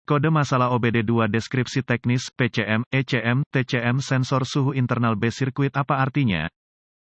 Kode masalah OBD2 Deskripsi teknis, PCM, ECM, TCM Sensor suhu internal B sirkuit apa artinya?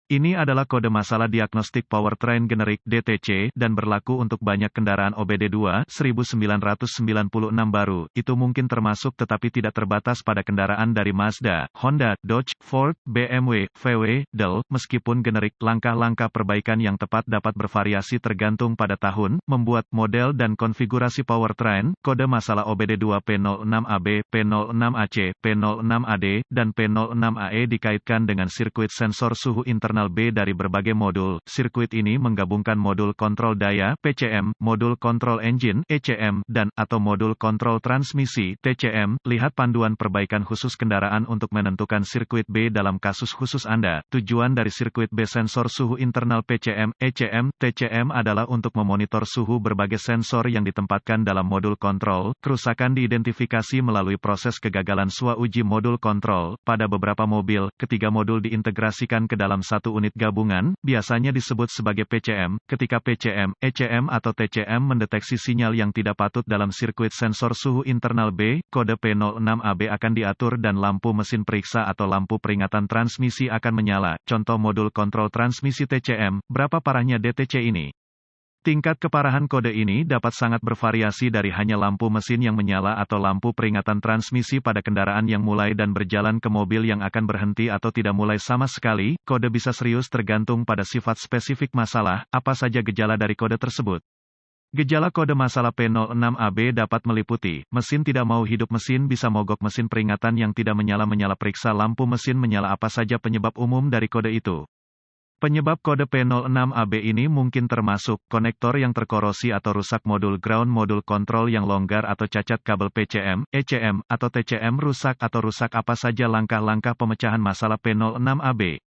Ini adalah kode masalah diagnostik powertrain generik (DTC) dan berlaku untuk banyak kendaraan OBD2 1996 baru. Itu mungkin termasuk tetapi tidak terbatas pada kendaraan dari Mazda, Honda, Dodge, Ford, BMW, VW, Dell. Meskipun generik, langkah-langkah perbaikan yang tepat dapat bervariasi tergantung pada tahun, membuat, model dan konfigurasi powertrain. Kode masalah OBD2 P06AB, P06AC, P06AD, dan P06AE dikaitkan dengan sirkuit sensor suhu internal B dari berbagai modul. Sirkuit ini menggabungkan modul kontrol daya (PCM), modul kontrol engine (ECM), dan atau modul kontrol transmisi (TCM). Lihat panduan perbaikan khusus kendaraan untuk menentukan sirkuit B dalam kasus khusus Anda. Tujuan dari sirkuit B sensor suhu internal PCM, ECM, TCM adalah untuk memonitor suhu berbagai sensor yang ditempatkan dalam modul kontrol. Kerusakan diidentifikasi melalui proses kegagalan SWA-uji modul kontrol. Pada beberapa mobil, ketiga modul diintegrasikan ke dalam satu unit gabungan, biasanya disebut sebagai PCM. Ketika PCM, ECM atau TCM mendeteksi sinyal yang tidak patut dalam sirkuit sensor suhu internal B, kode P06AB akan diatur dan lampu mesin periksa atau lampu peringatan transmisi akan menyala. Contoh modul kontrol transmisi TCM, berapa parahnya DTC ini? Tingkat keparahan kode ini dapat sangat bervariasi dari hanya lampu mesin yang menyala atau lampu peringatan transmisi pada kendaraan yang mulai dan berjalan ke mobil yang akan berhenti atau tidak mulai sama sekali. Kode bisa serius tergantung pada sifat spesifik masalah. Apa saja gejala dari kode tersebut? Gejala kode masalah P06AB dapat meliputi, mesin tidak mau hidup, mesin bisa mogok, mesin peringatan yang tidak menyala, periksa lampu mesin menyala. Apa saja penyebab umum dari kode itu? Penyebab kode P06AB ini mungkin termasuk, konektor yang terkorosi atau rusak, modul ground, modul kontrol yang longgar atau cacat, kabel PCM, ECM, atau TCM rusak atau rusak. Apa saja langkah-langkah pemecahan masalah P06AB?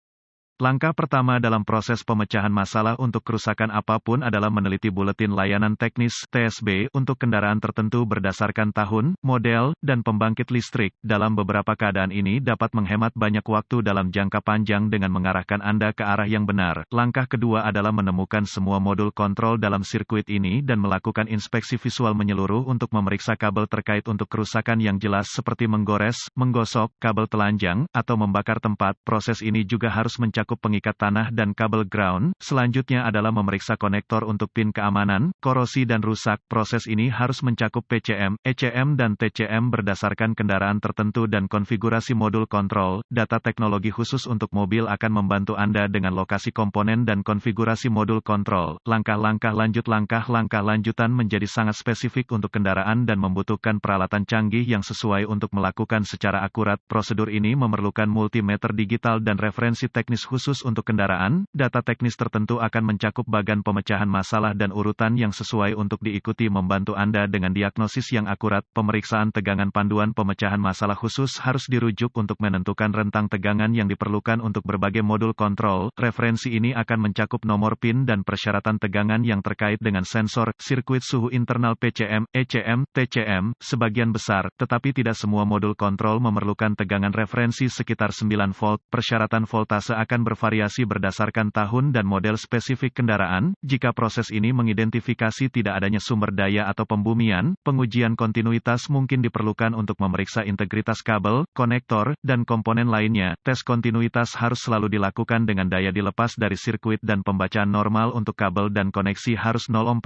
Langkah pertama dalam proses pemecahan masalah untuk kerusakan apapun adalah meneliti buletin layanan teknis (TSB) untuk kendaraan tertentu berdasarkan tahun, model, dan pembangkit listrik. Dalam beberapa keadaan ini dapat menghemat banyak waktu dalam jangka panjang dengan mengarahkan Anda ke arah yang benar. Langkah kedua adalah menemukan semua modul kontrol dalam sirkuit ini dan melakukan inspeksi visual menyeluruh untuk memeriksa kabel terkait untuk kerusakan yang jelas seperti menggores, menggosok, kabel telanjang, atau membakar tempat. Proses ini juga harus mencakup pengikat tanah dan kabel ground. Selanjutnya adalah memeriksa konektor untuk pin keamanan, korosi dan rusak. Proses ini harus mencakup PCM, ECM dan TCM berdasarkan kendaraan tertentu dan konfigurasi modul kontrol. Data teknologi khusus untuk mobil akan membantu Anda dengan lokasi komponen dan konfigurasi modul kontrol. Langkah-langkah lanjutan menjadi sangat spesifik untuk kendaraan dan membutuhkan peralatan canggih yang sesuai untuk melakukan secara akurat. Prosedur ini memerlukan multimeter digital dan referensi teknis khusus untuk kendaraan. Data teknis tertentu akan mencakup bagan pemecahan masalah dan urutan yang sesuai untuk diikuti membantu Anda dengan diagnosis yang akurat. Pemeriksaan tegangan panduan pemecahan masalah khusus harus dirujuk untuk menentukan rentang tegangan yang diperlukan untuk berbagai modul kontrol. Referensi ini akan mencakup nomor pin dan persyaratan tegangan yang terkait dengan sensor, sirkuit suhu internal PCM, ECM, TCM. Sebagian besar, tetapi tidak semua modul kontrol memerlukan tegangan referensi sekitar 9 volt. Persyaratan voltase akan bervariasi berdasarkan tahun dan model spesifik kendaraan. Jika proses ini mengidentifikasi tidak adanya sumber daya atau pembumian, pengujian kontinuitas mungkin diperlukan untuk memeriksa integritas kabel, konektor, dan komponen lainnya. Tes kontinuitas harus selalu dilakukan dengan daya dilepas dari sirkuit dan pembacaan normal untuk kabel dan koneksi harus 0 ohm.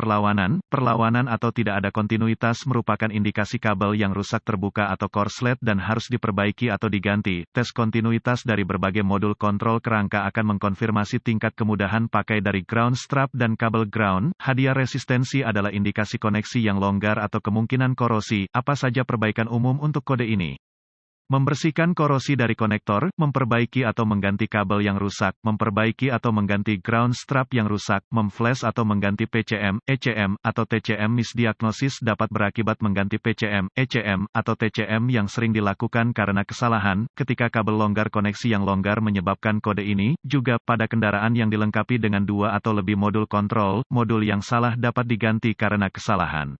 Perlawanan atau tidak ada kontinuitas merupakan indikasi kabel yang rusak, terbuka atau korslet dan harus diperbaiki atau diganti. Tes kontinuitas dari berbagai modul kontrol kerangka akan mengkonfirmasi tingkat kemudahan pakai dari ground strap dan kabel ground. Hadiah resistensi adalah indikasi koneksi yang longgar atau kemungkinan korosi. Apa saja perbaikan umum untuk kode ini? Membersihkan korosi dari konektor, memperbaiki atau mengganti kabel yang rusak, memperbaiki atau mengganti ground strap yang rusak, memflash atau mengganti PCM, ECM, atau TCM. Misdiagnosis dapat berakibat mengganti PCM, ECM, atau TCM yang sering dilakukan karena kesalahan. Ketika kabel longgar, koneksi yang longgar menyebabkan kode ini. Juga, pada kendaraan yang dilengkapi dengan 2 atau lebih modul kontrol, modul yang salah dapat diganti karena kesalahan.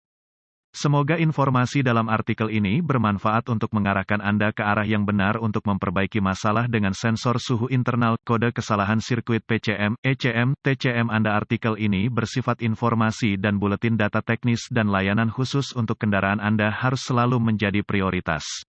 Semoga informasi dalam artikel ini bermanfaat untuk mengarahkan Anda ke arah yang benar untuk memperbaiki masalah dengan sensor suhu internal. Kode kesalahan sirkuit PCM, ECM, TCM. Anda artikel ini bersifat informasi dan buletin data teknis dan layanan khusus untuk kendaraan Anda harus selalu menjadi prioritas.